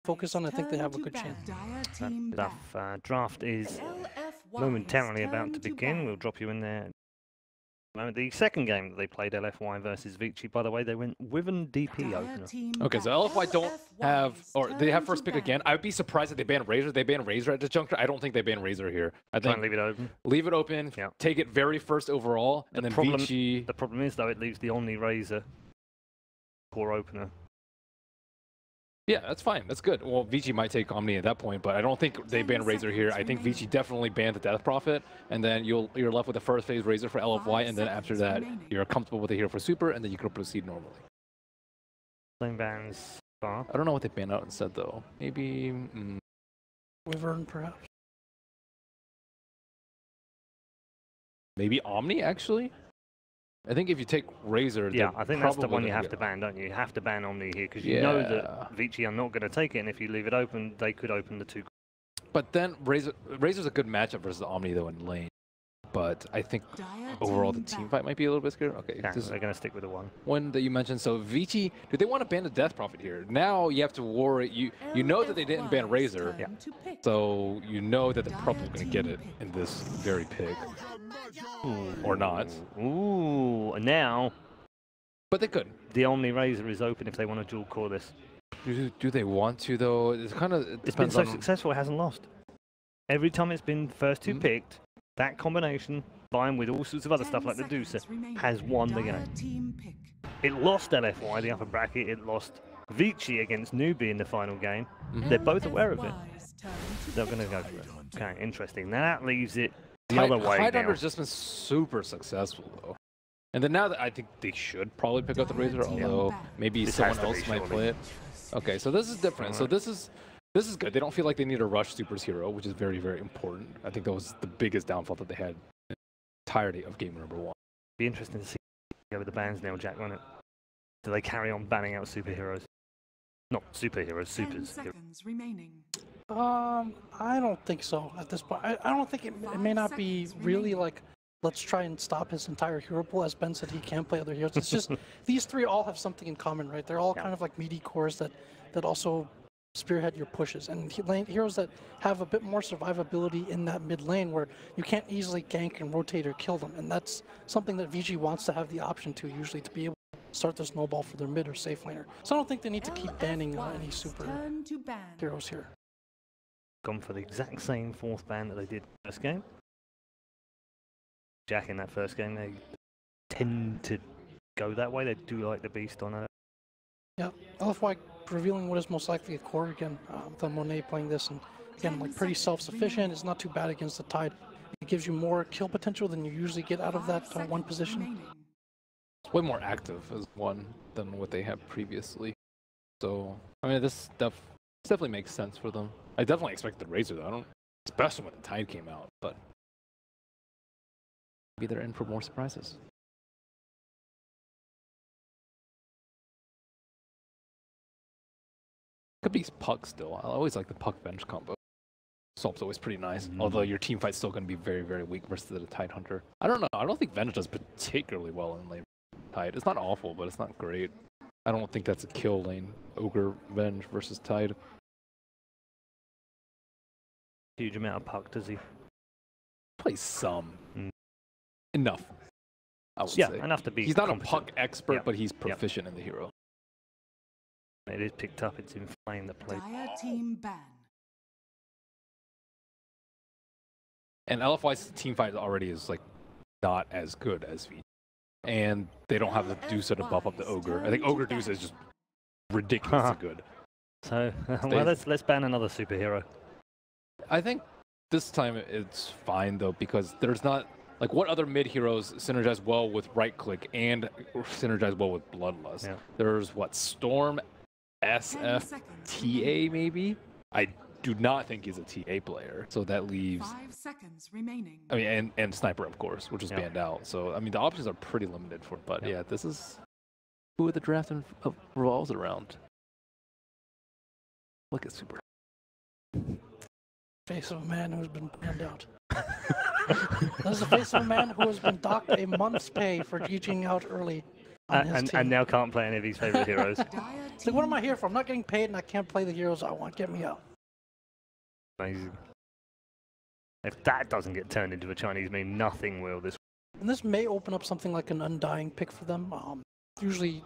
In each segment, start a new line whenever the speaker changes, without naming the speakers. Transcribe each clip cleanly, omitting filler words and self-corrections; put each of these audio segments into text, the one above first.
focus on, I think they have a good chance.
Draft is momentarily about to begin. We'll drop you in there. The second game that they played, LFY versus Vici, by the way, they went Wyvern DP opener.
Okay, so LFY don't have, or they have first pick again. I would be surprised if they ban Razor. They ban Razor at this juncture. I don't think they ban Razor here. I think
leave it open.
Leave it open.
Yeah.
Take it very first overall, and then Vici.
The problem is though, it leaves the Omni Razor core opener.
Yeah, that's fine. That's good. Well, Vici might take Omni at that point, but I don't think they ban Razor here. I think Vici definitely banned the Death Prophet, and then you're left with the first phase Razor for LFY, and then after that, you're comfortable with the hero for Super, and then you can proceed normally.
Same bans.
I don't know what they ban out instead, though. Maybe...
Wyvern, perhaps?
Maybe Omni, actually? I think if you take Razor,
yeah, I think that's the one you have to ban, don't you? You have to ban Omni here because you know that Vici are not going to take it, and if you leave it open, they could open the two.
But then Razor's a good matchup versus Omni though in lane. But I think overall the team fight might be a little bit scary. Okay,
they're going to stick with the
one that you mentioned. So Vici, do they want to ban the Death Prophet here? Now you have to worry. You know that they didn't ban Razor, so you know that the Prop is going to get it in this very pick. Or not.
Ooh, and now...
But they could.
The Omni Razor is open if they want to dual core this.
Do they want to, though? It's kind of...
It's been so successful, it hasn't lost. Every time it's been first two picked, that combination, combined with all sorts of other stuff like the Deucer, has won the game. It lost LFY, the upper bracket. It lost Vici against Newbie in the final game. They're both aware of it. They're going to go for it. Okay, interesting. Now that leaves it the other way.
Tidehunter's just been super successful, though. And then now that I think they should probably pick up the Razor, although maybe someone else might play it. Okay, so this is different. So this is good. They don't feel like they need to rush Super's hero, which is very, very important. I think that was the biggest downfall that they had in the entirety of game number 1.
Be interesting to see over the bans now, Jack, won't it? Do they carry on banning out superheroes? Not superheroes, supers.
I don't think so at this point. I don't think it may not be really like, let's try and stop his entire hero pool. As Ben said, he can play other heroes. It's just, these three all have something in common, right? They're all kind of like meaty cores that also spearhead your pushes. And heroes that have a bit more survivability in that mid lane where you can't easily gank and rotate or kill them. And that's something that VG wants to have the option to, usually, to be able to start the snowball for their mid or safe laner. So I don't think they need to keep banning any super heroes here.
Gone for the exact same fourth ban that they did first game. Jack in that first game, they tend to go that way. They do like the beast on it.
Yeah, LFY revealing what is most likely a core again, with Monet playing this, and again, like pretty self-sufficient. It's not too bad against the Tide. It gives you more kill potential than you usually get out of that one position.
It's way more active as one than what they had previously. So, I mean, this definitely makes sense for them. I definitely expected the Razor, though. Especially when the Tide came out, but maybe they're in for more surprises. Could be Puck still. I always like the Puck bench combo. Swap's always pretty nice, although your team fight's still going to be very, very weak versus the Tidehunter. I don't know. I don't think Venge does particularly well in lane Tide. It's not awful, but it's not great. I don't think that's a kill lane. Ogre, Venge versus Tide.
Huge amount of Puck, does he?
Plays some. Enough, I would say.
Yeah, enough to be
He's not
competent.
a Puck expert, but he's proficient in the hero.
It is picked up. It's in flame, the play.
And LFY's team fight already is like not as good as V. And they don't have the Deucer to buff up the Ogre. I think Ogre Deucer is just ridiculously good.
So, well, let's ban another superhero.
I think this time it's fine, though, because there's not... Like, what other mid heroes synergize well with right click and synergize well with Bloodlust? Yeah. There's, what, Storm, SF, TA, maybe? I do not think he's a TA player. So that leaves...
5 seconds remaining.
I mean, and Sniper, of course, which is banned out. So, I mean, the options are pretty limited for it. But, yeah, this is who the draft revolves around. Look at Super.
Face of a man who's been banned out. That's the face of a man who has been docked a month's pay for GGing out early. on his team.
And now can't play any of his favorite heroes.
It's like, what am I here for? I'm not getting paid and I can't play the heroes I want. Get me out.
Amazing. If that doesn't get turned into a Chinese meme, nothing will this.
And this may open up something like an Undying pick for them. Usually, you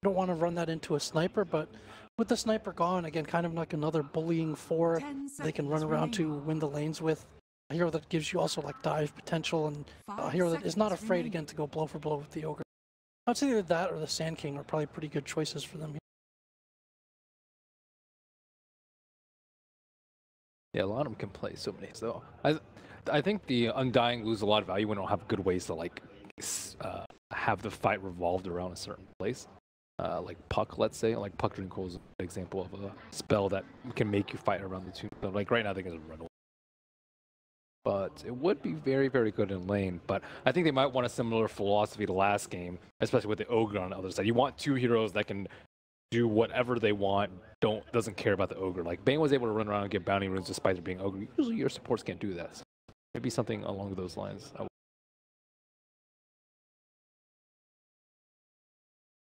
don't want to run that into a sniper, but with the sniper gone, again, kind of like another bullying 4 they can run around to win the lanes with. A hero that gives you also like dive potential, and a hero that is not afraid again to go blow for blow with the Ogre. I'd say either that or the Sand King are probably pretty good choices for them.
Yeah, a lot of them can play so many. So I think the Undying lose a lot of value when they don't have good ways to like have the fight revolved around a certain place. Like Puck, let's say, like Puck Drinkle is an example of a spell that can make you fight around the two. So like right now, I think it's a run away. But it would be very, very good in lane. But I think they might want a similar philosophy to last game, especially with the Ogre on the other side. You want 2 heroes that can do whatever they want, doesn't care about the Ogre. Like Bane was able to run around and get bounty runes despite there being Ogre. Usually your supports can't do that. So maybe something along those lines.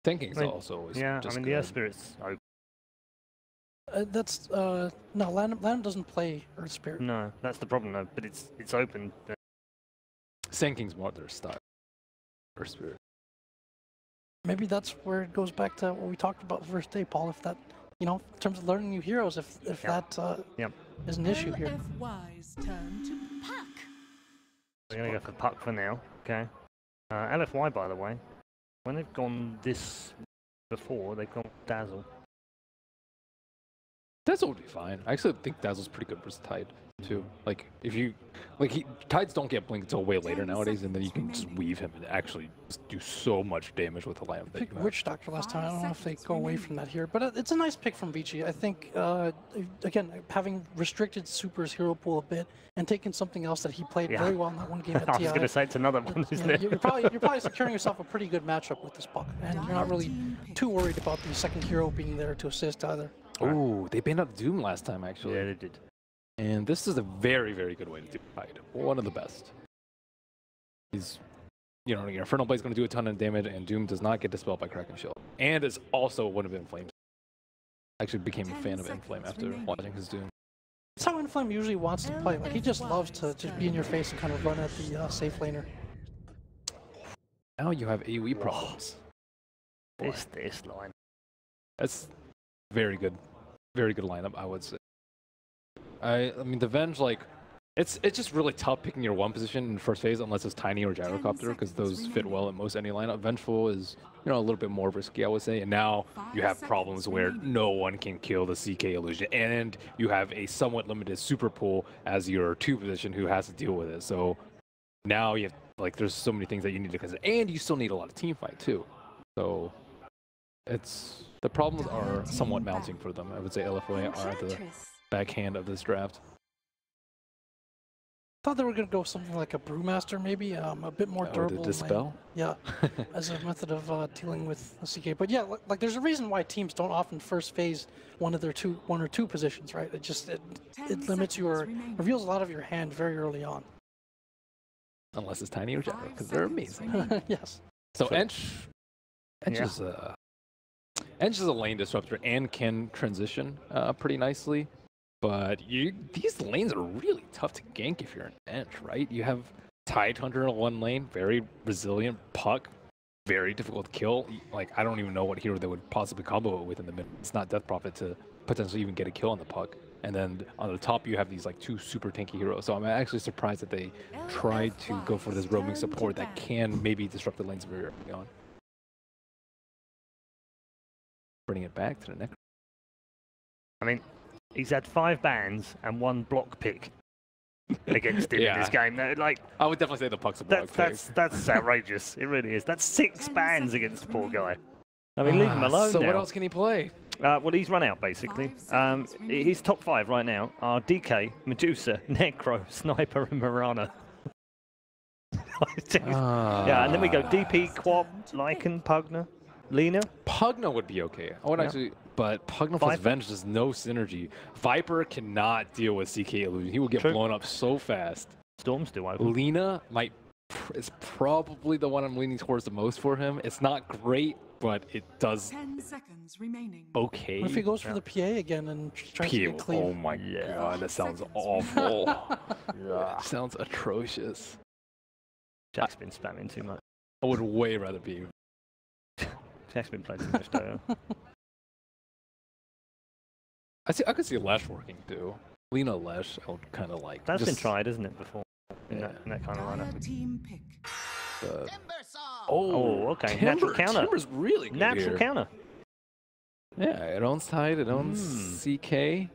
Thinking's also always just
the
good.
Earth Spirit's open.
No, Lanham doesn't play Earth Spirit.
No, that's the problem though. But it's open.
Sand King's more their style. Earth Spirit.
Maybe that's where it goes back to what we talked about the first day, Paul. If that, in terms of learning new heroes, if that is an issue here.
LFY's turn to Puck.
We're gonna go for Puck for now. Okay. LFY, by the way, when they've gone this before, they've gone Dazzle.
Dazzle would be fine. I actually think Dazzle's pretty good versus Tide too. Like if you Tides don't get blink until way later nowadays, and then you can just weave him and actually just do so much damage with the lamp.
I picked Witch Doctor last time. I don't know if they go away from that here, but it's a nice pick from Vici. I think again, having restricted Super's hero pool a bit and taking something else that he played very well in that one game at TI.
I was going to say it's another one, isn't it?
You're probably securing yourself a pretty good matchup with this Puck, and you're not really too worried about the second hero being there to assist either.
Oh, they banned out Doom last time, actually.
Yeah, they did.
And this is a very, very good way to do Tide. One of the best. He's, your Infernal Blade is going to do a ton of damage, and Doom does not get dispelled by Kraken Shield. And is also one of Inflame's. I actually became a fan of Inflame after watching his Doom.
That's how Inflame usually wants to play. Like, he just loves to just be in your face and kind of run at the safe laner.
Now you have AoE problems.
This line.
That's very good. Very good lineup, I would say. I mean, the Venge, like, it's just really tough picking your one position in the first phase unless it's Tiny or Gyrocopter, because those fit well in most any lineup. Vengeful is, a little bit more risky, I would say. And now you have problems where no one can kill the CK illusion, and you have a somewhat limited super pool as your 2 position who has to deal with it. So now you have, there's so many things that you need to consider, and you still need a lot of team fight too. So the problems are somewhat mounting for them. I would say LFY are at the backhand of this draft.
I thought they were going to go something like a Brewmaster, maybe a bit more durable.
The Dispel?
Yeah, as a method of dealing with a CK. But yeah, there's a reason why teams don't often first phase one or two positions, right? It limits or reveals a lot of your hand very early on.
Unless it's Tiny or Gyro, because they're amazing.
Yes.
So Ench is a lane disruptor and can transition pretty nicely. But these lanes are really tough to gank if you're an Ench, right? You have Tide Hunter in one lane, very resilient. Puck, very difficult to kill. I don't even know what hero they would possibly combo it with in the mid. It's not Death Prophet to potentially even get a kill on the Puck. And then on the top, you have these 2 super tanky heroes. So I'm actually surprised that they tried to go for this roaming support that can maybe disrupt the lanes very early on. Bringing it back to the next.
I mean, he's had 5 bans and 1 block pick against him in this game.
I would definitely say the Puck's a block pick.
That's outrageous. It really is. That's 6 bans against the poor guy. I mean, leave him alone
So
now.
what else can he play?
Well, he's run out, basically. His top 5 right now are DK, Medusa, Necro, Sniper, and Mirana. Yeah, and then we go DP, Quap, Lycan, Pugna, Lina.
Pugna would be okay. I would actually, but Pugna plus Venge has no synergy. Viper cannot deal with CK illusion. He will get blown up so fast.
Storm's still open.
Lina might is probably the one I'm leaning towards the most for him. It's not great, but it does
10 seconds remaining.
okay.
What if he goes for the PA again and tries to get clean?
Oh my god, that sounds awful. Sounds atrocious.
Jack's been spamming too much.
I would way rather be.
Jack's been playing too much Dojo.
I could see Lesh working too. Lena Lesh, I would kind of like.
That's been tried, isn't it, before? In that kind of lineup.
Team pick.
Oh, okay. Natural counter.
Timber's really good
Natural
here.
counter.
Yeah, it owns Tide, it owns CK.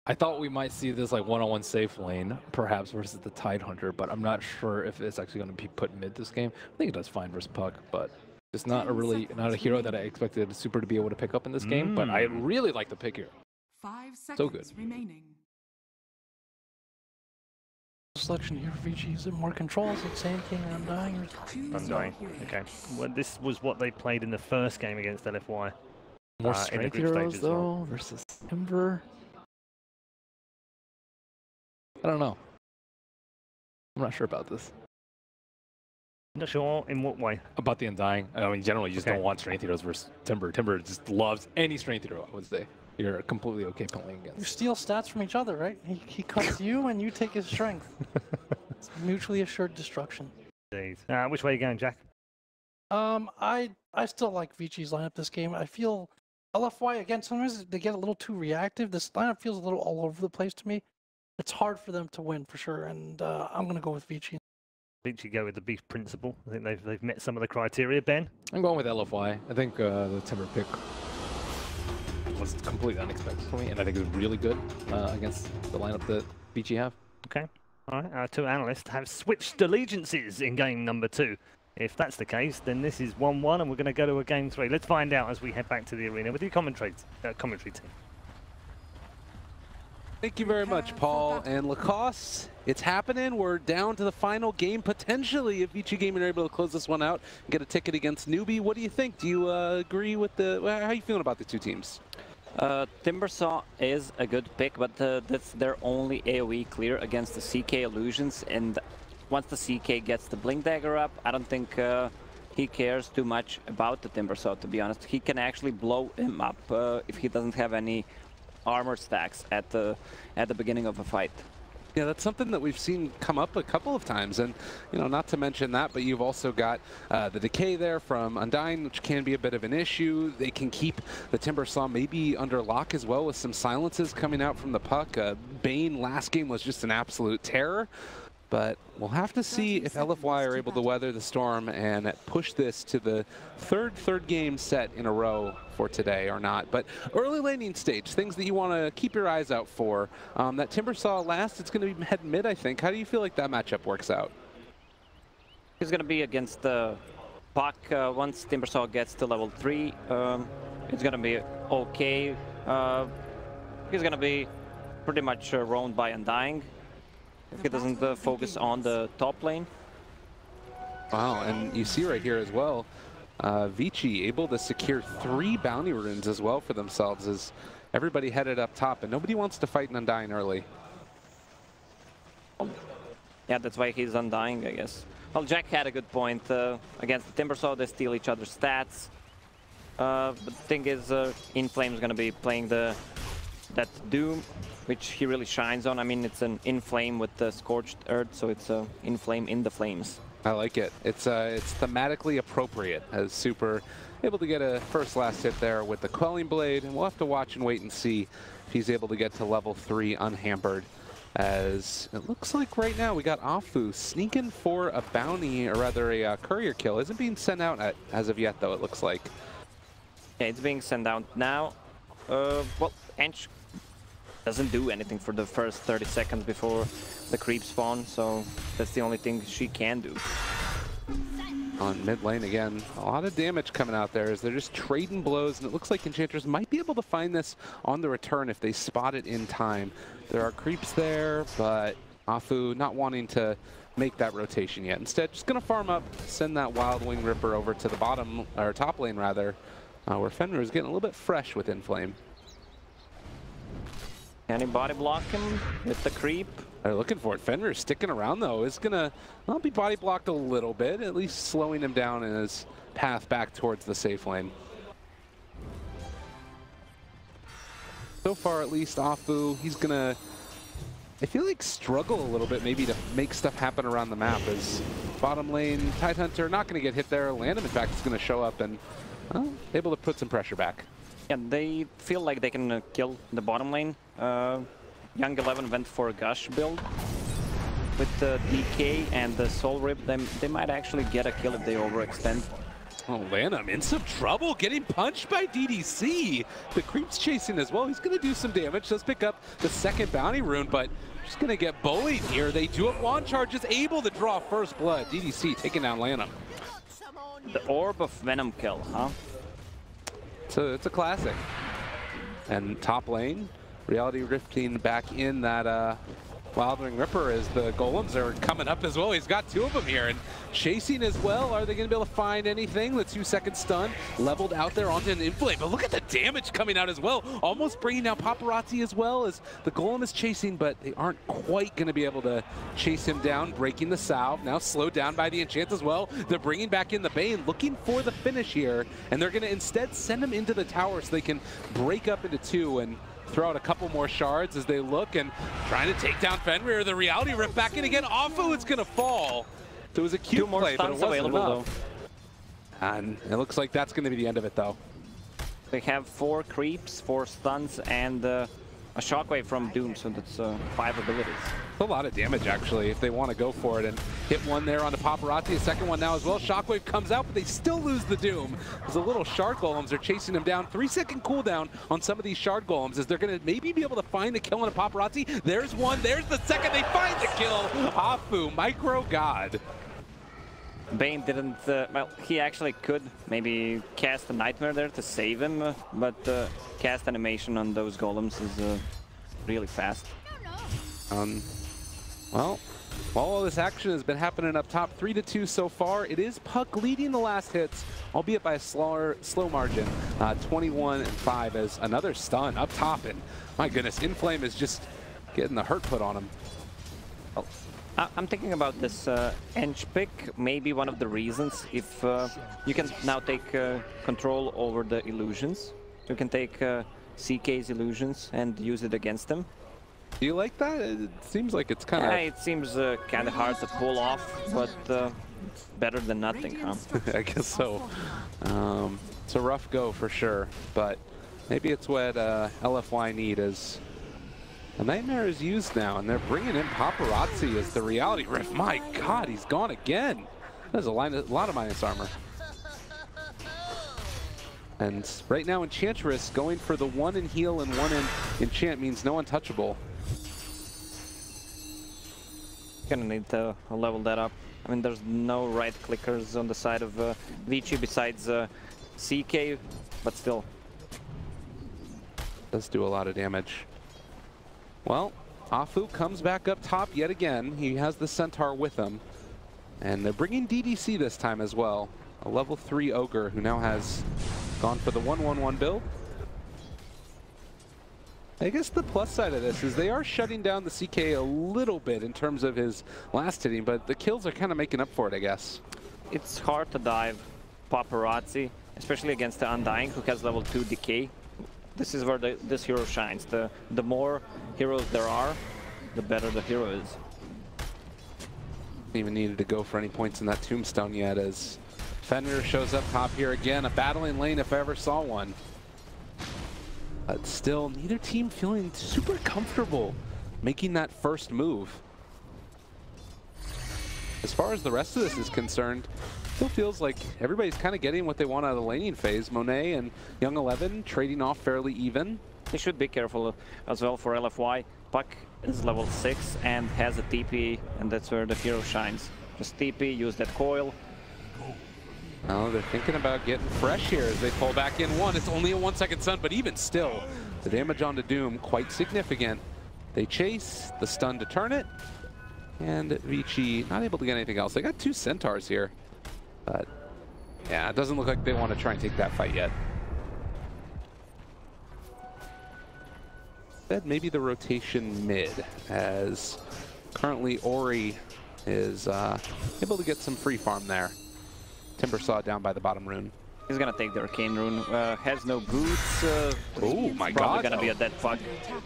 I thought we might see this like one-on-one safe lane, perhaps versus the Tide Hunter, but I'm not sure if it's actually going to be put mid this game. I think it does fine versus Puck, but it's not a hero that I expected Super to be able to pick up in this game. But I really like the pick here.
5 seconds
So good.
remaining.
Selection here for VG. Is it more controls like Sand King and Undying? Or
Undying. Okay. Well, this was what they played in the first game against LFY.
More
in the
strength
group
heroes
stage as
though
well.
versus Timber. I don't know. I'm not sure about this.
Not sure in what way.
About the Undying. I mean, generally, you just don't want strength heroes versus Timber. Timber just loves any strength hero, I would say. You're completely okay playing against.
You steal stats from each other, right? He cuts you and you take his strength. It's mutually assured destruction.
Jeez. Which way are you going, Jack?
I still like Vici's lineup this game. I feel LFY, again, sometimes they get a little too reactive. This lineup feels a little all over the place to me. It's hard for them to win, for sure, and I'm going to go with Vici.
Vici go with the beef principle. I think they've met some of the criteria, Ben.
I'm going with LFY. I think the Timber pick was completely unexpected for me, and I think it's really good against the lineup that Vici have.
Okay. All right. Our two analysts have switched allegiances in game number 2. If that's the case, then this is 1-1, and we're going to go to a game 3. Let's find out as we head back to the arena with your commentary team.
Thank you very much, Paul and Lacoste. It's happening. We're down to the final game, potentially, if Vici Gaming are able to close this one out and get a ticket against Newbie. What do you think? Do you agree with how are you feeling about the two teams?
Timbersaw is a good pick, but that's their only AoE clear against the CK illusions, and once the CK gets the Blink Dagger up, I don't think he cares too much about the Timbersaw, to be honest. He can actually blow him up if he doesn't have any armor stacks at the beginning of a fight.
Yeah, that's something that we've seen come up a couple of times, and not to mention that, but you've also got the decay there from Undying, which can be a bit of an issue. They can keep the Timbersaw maybe under lock as well with some silences coming out from the Puck. Bane last game was just an absolute terror. But we'll have to see if LFY are able to weather the storm and push this to the third game set in a row for today or not. But early laning stage, things that you want to keep your eyes out for. That Timbersaw last, it's going to be head mid, I think. How do you feel like that matchup works out?
He's going to be against the Puck. Once Timbersaw gets to level 3, it's going to be okay. He's going to be pretty much roamed by Undying if he doesn't focus on the top lane.
Wow, and you see right here as well, Vici able to secure 3 bounty runes as well for themselves as everybody headed up top, and nobody wants to fight an Undying early.
Yeah, that's why he's Undying, I guess. Well, Jack had a good point. Against the Timbersaw, they steal each other's stats. But the thing is, Inflame's going to be playing that Doom, which he really shines on. I mean, it's an Inflame with the Scorched Earth, so it's Inflame in the flames.
I like it. It's thematically appropriate as Super able to get a first-last hit there with the Quelling Blade, and we'll have to watch and wait and see if he's able to get to level 3 unhampered. As it looks like right now we got Afu sneaking for a bounty, or rather a courier kill. Isn't being sent out as of yet, though, it looks like.
Yeah, it's being sent out now. Well, Ench doesn't do anything for the first 30 seconds before the creep spawn, so that's the only thing she can do.
On mid lane again, a lot of damage coming out there as they're just trading blows, and it looks like Enchantress might be able to find this on the return if they spot it in time. There are creeps there, but Afu not wanting to make that rotation yet. Instead, just gonna farm up, send that Wild Wing Ripper over to the bottom, or top lane rather, where Fenrir is getting a little bit fresh with Inflame.
Can he body block him with the creep?
They're looking for it. Fenrir sticking around though is gonna be body blocked a little bit, at least slowing him down in his path back towards the safe lane. So far, at least, Afu, he's gonna, I feel like, struggle a little bit maybe to make stuff happen around the map. As bottom lane, Tidehunter not gonna get hit there. Landham, in fact, is gonna show up and able to put some pressure back.
Yeah, they feel like they can kill the bottom lane. Young 11 went for a Gush build with the DK and the Soul Rip. They might actually get a kill if they overextend.
Oh, Lanham in some trouble, getting punched by DDC. The creep's chasing as well. He's going to do some damage. Does pick up the second bounty rune, but just going to get bullied here. They do have wand charges, able to draw first blood. DDC taking down Lanham.
The Orb of Venom kill, huh?
So it's a classic. And top lane, Reality Rifting back in that Wildling Ripper as the golems are coming up as well. He's got two of them here and chasing as well. Are they going to be able to find anything? The 2-second stun leveled out there onto an Inflame, but look at the damage coming out as well. Almost bringing down Paparazzi as well as the golem is chasing, but they aren't quite going to be able to chase him down. Breaking the salve, now slowed down by the enchant as well. They're bringing back in the Bane, looking for the finish here, and they're going to instead send him into the tower so they can break up into two and throw out a couple more shards as they look and trying to take down Fenrir. The Reality Rip back in again. Afu, it's going to fall. So it was a cute play, but it wasn't enough. And it looks like that's going to be the end of it, though.
They have 4 creeps, 4 stuns, and a shockwave from Doom, so that's 5 abilities.
A lot of damage, actually, if they want to go for it and hit one there on the Paparazzi, a second one now as well. Shockwave comes out, but they still lose the Doom because the little Shard Golems are chasing them down. 3-second cooldown on some of these Shard Golems as they're going to maybe be able to find the kill on a Paparazzi. There's one, there's the second, they find the kill. Afu, Micro God.
Bane didn't, well, he actually could maybe cast a Nightmare there to save him, but cast animation on those golems is really fast.
Well, while all this action has been happening up top, 3-2 so far, it is Puck leading the last hits, albeit by a slow margin, 21-5 as another stun up top, and my goodness, Inflame is just getting the hurt put on him.
Oh. I'm thinking about this Ench pick, maybe one of the reasons, if you can now take control over the illusions. You can take CK's illusions and use it against them.
Do you like that? It seems like it's kind of...
Yeah, it seems kind of hard to pull off, but better than nothing, huh?
I guess so. It's a rough go for sure, but maybe it's what LFY need is... The Nightmare is used now, and they're bringing in Paparazzi as the Reality Rift. My God, he's gone again. There's a lot of minus armor. And right now, Enchantress going for the 1 in heal and 1 in enchant means no untouchable.
Gonna need to level that up. I mean, there's no right clickers on the side of Vici besides CK, but still.
Does do a lot of damage. Well, Afu comes back up top yet again. He has the Centaur with him. And they're bringing DDC this time as well. A level 3 Ogre who now has gone for the 1-1-1 build. I guess the plus side of this is they are shutting down the CK a little bit in terms of his last hitting, but the kills are kind of making up for it, I guess.
It's hard to dive Paparazzi, especially against the Undying who has level 2 decay. This is where this hero shines. The more heroes there are, the better the hero is.
Even needed to go for any points in that tombstone yet as Fenrir shows up top here again. A battling lane if I ever saw one. But still, neither team feeling super comfortable making that first move. As far as the rest of this is concerned, still feels like everybody's kind of getting what they want out of the laning phase. Monet and Young 11 trading off fairly even.
They should be careful as well for LFY. Puck is level 6 and has a TP, and that's where the hero shines. Just TP, use that coil.
Now they're thinking about getting fresh here as they pull back in one. It's only a 1-second stun, but even still, the damage onto Doom quite significant. They chase, the stun to turn it, and Vici not able to get anything else. They got 2 Centaurs here. But yeah, it doesn't look like they want to try and take that fight yet. Instead, maybe the rotation mid, as currently Ori is able to get some free farm there. Timbersaw down by the bottom rune.
He's gonna take the Arcane Rune. Has no boots.
Oh my God!
Probably gonna be a dead puck.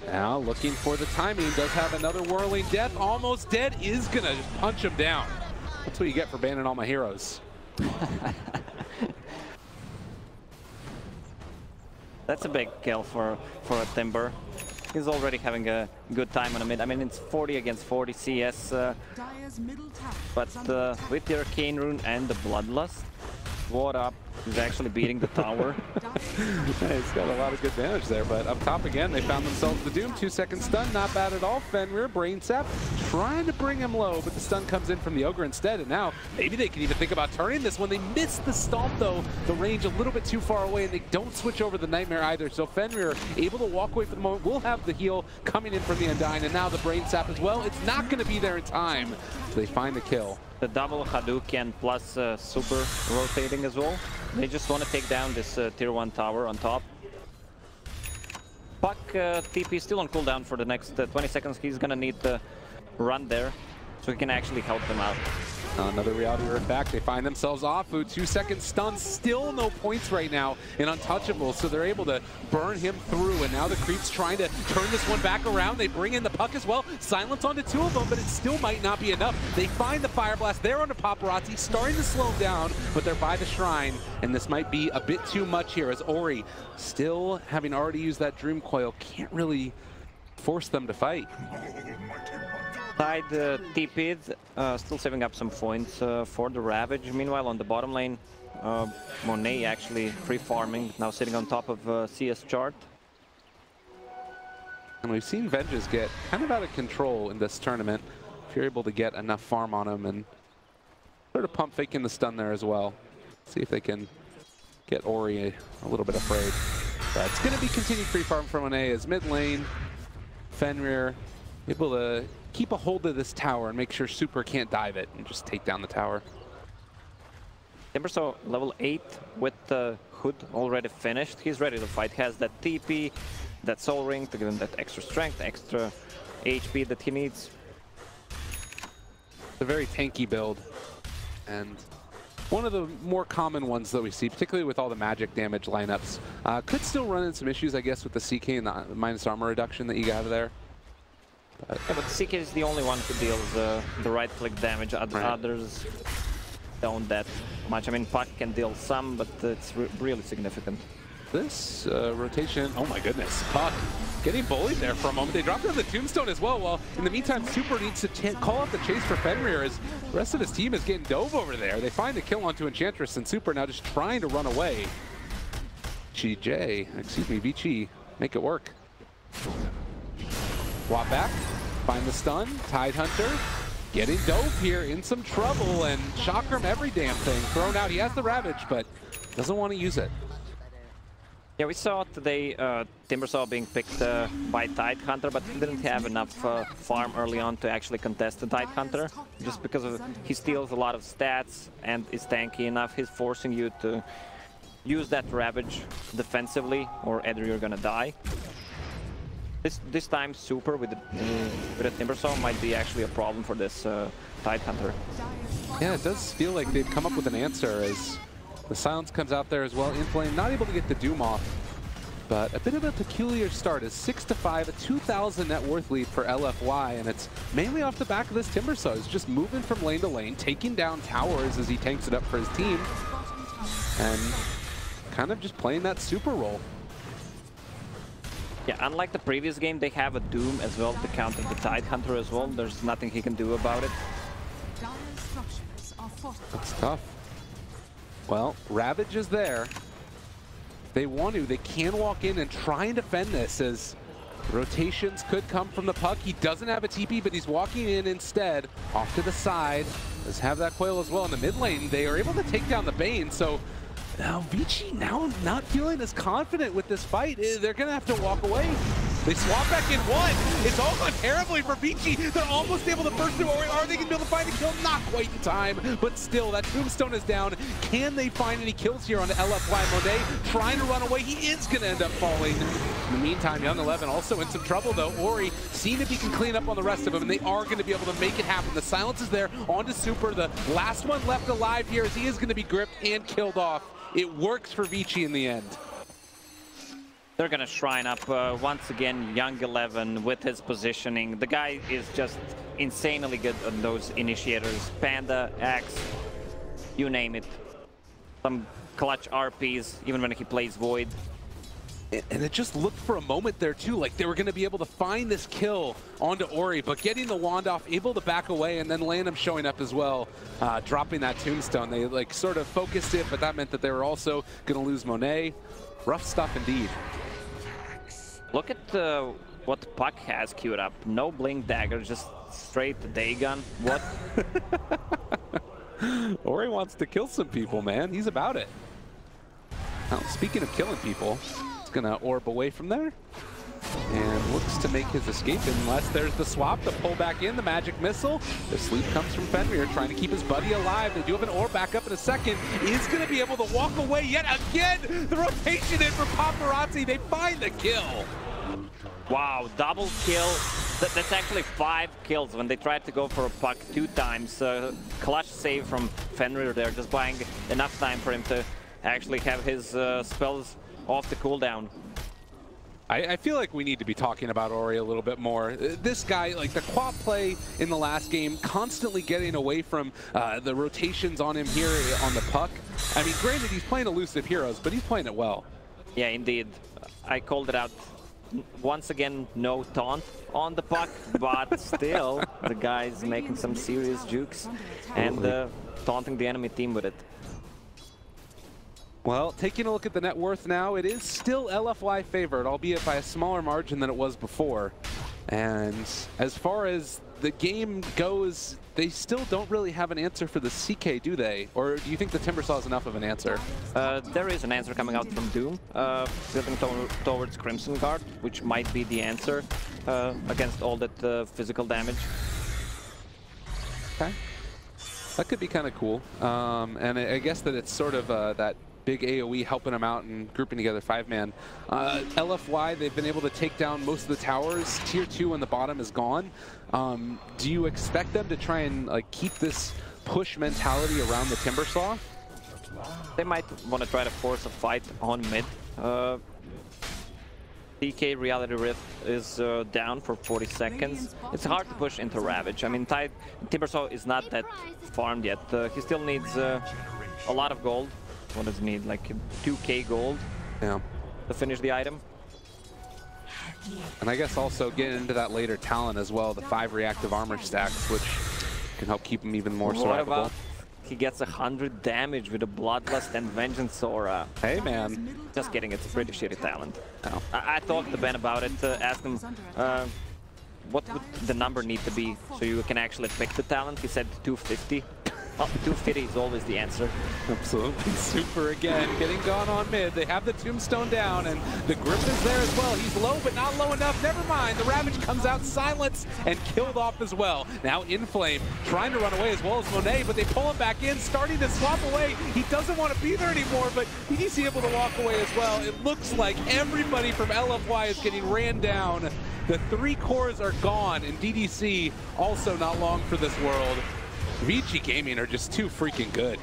Now looking for the timing. Does have another whirling death. Almost dead. Is gonna just punch him down. That's what you get for banning all my heroes.
That's a big kill for a Timber. He's already having a good time on the mid. I mean, it's 40 against 40 CS. But with the Arcane Rune and the Bloodlust, what up? He's actually beating the tower.
He's got a lot of good damage there, but up top again, they found themselves the Doom. 2-second stun, not bad at all. Fenrir, Brain Sap, trying to bring him low, but the stun comes in from the Ogre instead, and now maybe they can even think about turning this one. They missed the stomp, though. The range a little bit too far away, and they don't switch over the Nightmare either, so Fenrir able to walk away for the moment. Will have the heal coming in from the Undyne, and now the Brain Sap as well. It's not going to be there in time, so they find the kill.
The double Hadouken plus super rotating as well. They just want to take down this tier 1 tower on top. Puck TP still on cooldown for the next 20 seconds. He's gonna need to run there so he can actually help them out.
Another reality rip back. They find themselves off. 2-second stun. Still no points right now in Untouchable, so they're able to burn him through. And now the Creep's trying to turn this one back around. They bring in the puck as well. Silence onto 2 of them, but it still might not be enough. They find the Fire Blast. They're on the Paparazzi, starting to slow him down, but they're by the Shrine. And this might be a bit too much here, as Ori, still having already used that Dream Coil, can't really force them to fight.
Side TP'd, still saving up some points for the Ravage. Meanwhile, on the bottom lane, Monet actually free farming, now sitting on top of CS chart.
And we've seen Vengeance get kind of out of control in this tournament. If you're able to get enough farm on him, and sort of pump faking the stun there as well. See if they can get Ori a little bit afraid. But it's going to be continued free farm from Monet as mid lane. Fenrir able to keep a hold of this tower and make sure Super can't dive it and just take down the tower.
Timbersaw level 8 with the Hood already finished. He's ready to fight. He has that TP, that Soul Ring to give him that extra strength, extra HP that he needs.
It's a very tanky build, and one of the more common ones that we see, particularly with all the magic damage lineups. Could still run into some issues, I guess, with the CK and the minus armor reduction that you got there.
Yeah, but CK is the only one who deals the right-click damage. Others don't that much. I mean, Puck can deal some, but it's really significant.
This rotation, oh my goodness, Puck getting bullied there for a moment. They dropped down the Tombstone as well. Well, in the meantime, Super needs to call out the chase for Fenrir as the rest of his team is getting dove over there. They find the kill onto Enchantress, and Super now just trying to run away. Vici, make it work. Swap back, find the stun, Tidehunter, getting dove here, in some trouble, and Chakram every damn thing thrown out. He has the Ravage, but doesn't want to use it.
Yeah, we saw today Timbersaw being picked by Tidehunter, but he didn't have enough farm early on to actually contest the Tidehunter, just because he steals a lot of stats and is tanky enough. He's forcing you to use that Ravage defensively, or either you're gonna die. This time, Super with a Timbersaw might be actually a problem for this Tidehunter.
Yeah, it does feel like they've come up with an answer as the Silence comes out there as well. Inflame not able to get the Doom off, but a bit of a peculiar start as 6-5, a 2,000 net worth lead for LFY, and it's mainly off the back of this Timbersaw. He's just moving from lane to lane, taking down towers as he tanks it up for his team, and kind of just playing that Super role.
Yeah, unlike the previous game, they have a Doom as well to counter the Tidehunter as well. There's nothing he can do about it.
That's tough. Well, Ravage is there. If they want to, they can walk in and try and defend this, as rotations could come from the Puck. He doesn't have a TP, but he's walking in instead, off to the side. Does have that coil as well in the mid lane. They are able to take down the Bane, so now Vici now not feeling as confident with this fight. They're going to have to walk away. They swap back in one. It's all gone terribly for Vici. They're almost able to burst through. Are they going to be able to find a kill? Not quite in time, but still, that tombstone is down. Can they find any kills here on the LFY? Monet trying to run away. He is going to end up falling. In the meantime, Young 11 also in some trouble, though. Ori, seeing if he can clean up on the rest of them, and they are going to be able to make it happen. The silence is there. On to Super, the last one left alive here, as he is going to be gripped and killed off. It works for Vici in the end.
They're gonna shrine up once again. Young 11 with his positioning. The guy is just insanely good on those initiators. Panda, Axe, you name it. Some clutch RPs, even when he plays Void.
And it just looked for a moment there too, like they were going to be able to find this kill onto Ori, but getting the wand off, able to back away, and then Landham showing up as well, dropping that tombstone. They like sort of focused it, but that meant that they were also going to lose Monet. Rough stuff indeed.
Look at what Puck has queued up. No blink dagger, just straight day gun. What?
Ori wants to kill some people, man. He's about it. Now, speaking of killing people, he's gonna orb away from there and looks to make his escape, unless there's the swap to pull back in the magic missile. The sleep comes from Fenrir, trying to keep his buddy alive. They do have an orb back up in a second. Is gonna be able to walk away yet again. The rotation in for Paparazzi. They find the kill.
Wow, double kill. That's actually 5 kills when they tried to go for a Puck 2 times. Clutch save from Fenrir there, just buying enough time for him to actually have his spells off the cooldown.
I feel like we need to be talking about Ori a little bit more. This guy, like the quad play in the last game, constantly getting away from the rotations on him here on the Puck. I mean, granted, he's playing elusive heroes, but he's playing it well. Yeah,
indeed. I called it out. Once again, no taunt on the Puck, but still, the guy's making some serious jukes and taunting the enemy team with it.
Well, taking a look at the net worth now, it is still LFY favored, albeit by a smaller margin than it was before. And as far as the game goes, they still don't really have an answer for the CK, do they? Or do you think the Timbersaw is enough of an answer?
There is an answer coming out from Doom, building towards Crimson Guard, which might be the answer against all that physical damage.
Okay. That could be kind of cool. And I guess that it's sort of that big AoE helping them out and grouping together 5-man. LFY, they've been able to take down most of the towers. Tier 2 on the bottom is gone. Do you expect them to try and like keep this push mentality around the Timbersaw?
They might want to try to force a fight on mid. DK Reality Rift is down for 40 seconds. It's hard to push into Ravage. I mean, Timbersaw is not that farmed yet. He still needs a lot of gold. What does he need? Like 2k gold to finish the item.
And I guess also getting into that later talent as well, the 5 reactive armor stacks, which can help keep him even more survivable.
What about he gets 100 damage with a Bloodlust and Vengeance Aura?
Hey man.
Just kidding, it's a pretty shitty talent. I talked to Ben about it, asked him what would the number need to be so you can actually pick the talent. He said 250. Oh, 250 is always the answer.
Absolutely. Super again, getting gone on mid. They have the tombstone down, and the grip is there as well. He's low, but not low enough. Never mind. The Ravage comes out, silenced, and killed off as well. Now Inflame trying to run away as well as Monet, but they pull him back in, starting to swap away. He doesn't want to be there anymore, but he's able to walk away as well. It looks like everybody from LFY is getting ran down. The 3 cores are gone, and DDC also not long for this world. Vici Gaming are just too freaking good.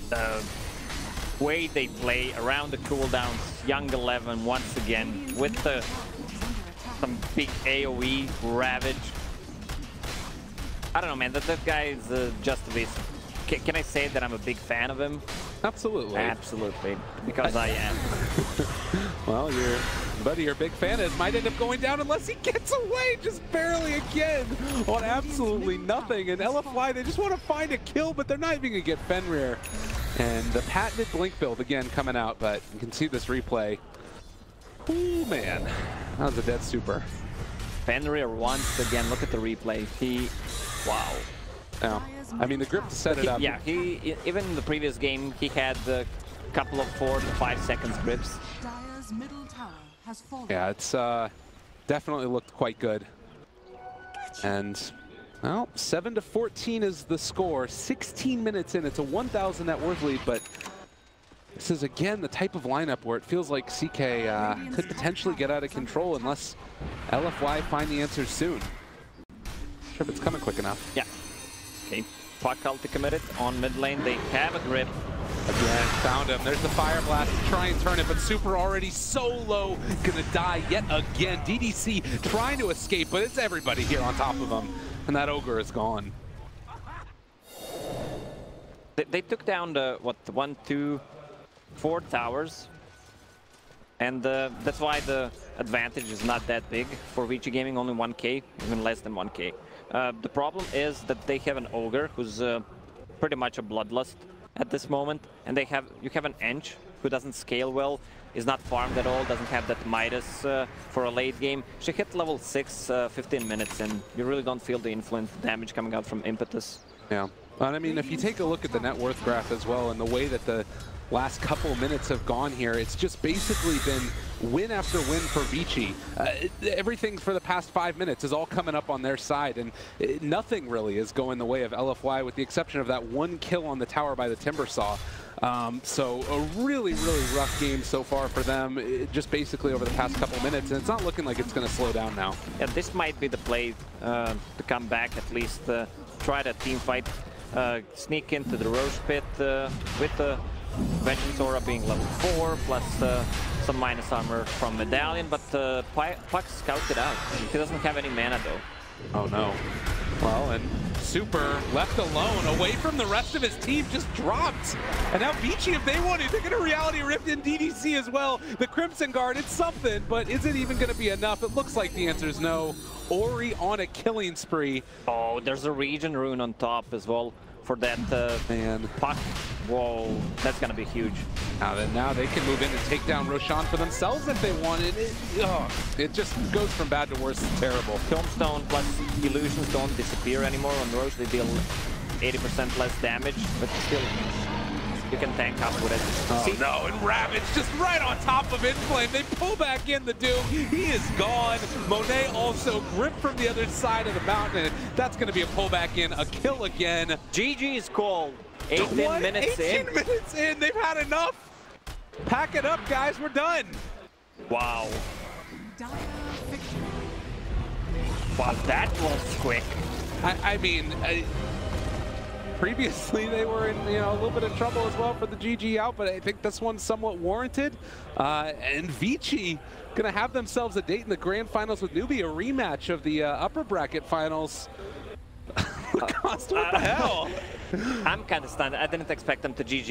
The way they play around the cooldowns, Young 11 once again with some big AoE Ravage. I don't know, man. That guy is just a beast. Can I say that I'm a big fan of him?
Absolutely.
Absolutely, because I am.
Well, your buddy you're a big fan of might end up going down unless he gets away just barely again on absolutely nothing. And LFY, they just want to find a kill, but they're not even going to get Fenrir. And the patented Blink build again coming out, but you can see this replay. Ooh, man. That was a dead super.
Fenrir once again, look at the replay. Wow.
Now, I mean, the grip to set it up.
Yeah, even in the previous game, he had a couple of 4 to 5 seconds grips.
has fallen.
Yeah, it's definitely looked quite good. And, well, 7-14 is the score. 16 minutes in. It's a 1,000 net worth lead, but this is, again, the type of lineup where it feels like CK could potentially get out of control unless LFY find the answers soon. Not sure if it's coming quick enough.
Yeah. Okay. Puck ulti committed on mid lane. They have a grip.
Again, found him. There's the Fire Blast to try and turn it, but Super already so low, gonna die yet again. DDC trying to escape, but it's everybody here on top of him, and that Ogre is gone.
They took down the, what, 1, 2, 4 towers, and that's why the advantage is not that big for VG Gaming, only 1k, even less than 1k. The problem is that they have an Ogre who's pretty much a bloodlust at this moment, and you have an Ench who doesn't scale well, is not farmed at all, doesn't have that Midas for a late game. She hit level 6, 15 minutes, and you really don't feel the influence damage coming out from Impetus.
Yeah, and I mean, if you take a look at the net worth graph as well, and the way that the last couple minutes have gone here, it's just basically been win after win for Vici. Everything for the past 5 minutes is all coming up on their side, and nothing really is going the way of LFY, with the exception of that 1 kill on the tower by the Timbersaw. So a really, really rough game so far for them, just basically over the past couple minutes, and it's not looking like it's going to slow down now.
Yeah, this might be the play to come back, at least try that team fight, sneak into the Roche pit with the Vengeance Aura being level 4, plus some minus armor from Medallion, but Puck scouts it out. He doesn't have any mana though.
Oh no. Well, and Super left alone, away from the rest of his team, just dropped. And now Vici, if they want it, they're going to Reality Rift in DDC as well. The Crimson Guard, it's something, but is it even going to be enough? It looks like the answer is no. Ori on a killing spree.
Oh, there's a Regen rune on top as well for that
Man.
Puck. Whoa, that's going to be huge.
Now they can move in and take down Roshan for themselves if they wanted. It just goes from bad to worse. It's terrible.
Tombstone plus illusions don't disappear anymore. On Roche they deal 80% less damage, but still you can tank up with it.
Oh
See?
no, and Ravage just right on top of Inflame. They pull back in the Doom. He is gone. Monet also gripped from the other side of the mountain. And that's going to be a pullback in, a kill again.
GG is called. 18 minutes
18 minutes in, they've had enough. Pack it up, guys, we're done.
Wow.
Dire victory.
Wow, that was quick.
I mean, previously they were in a little bit of trouble as well for the GG out, but I think this one's somewhat warranted. And Vici gonna have themselves a date in the grand finals with Newbie, a rematch of the upper bracket finals. What the hell?
I'm kind of stunned. I didn't expect them to GG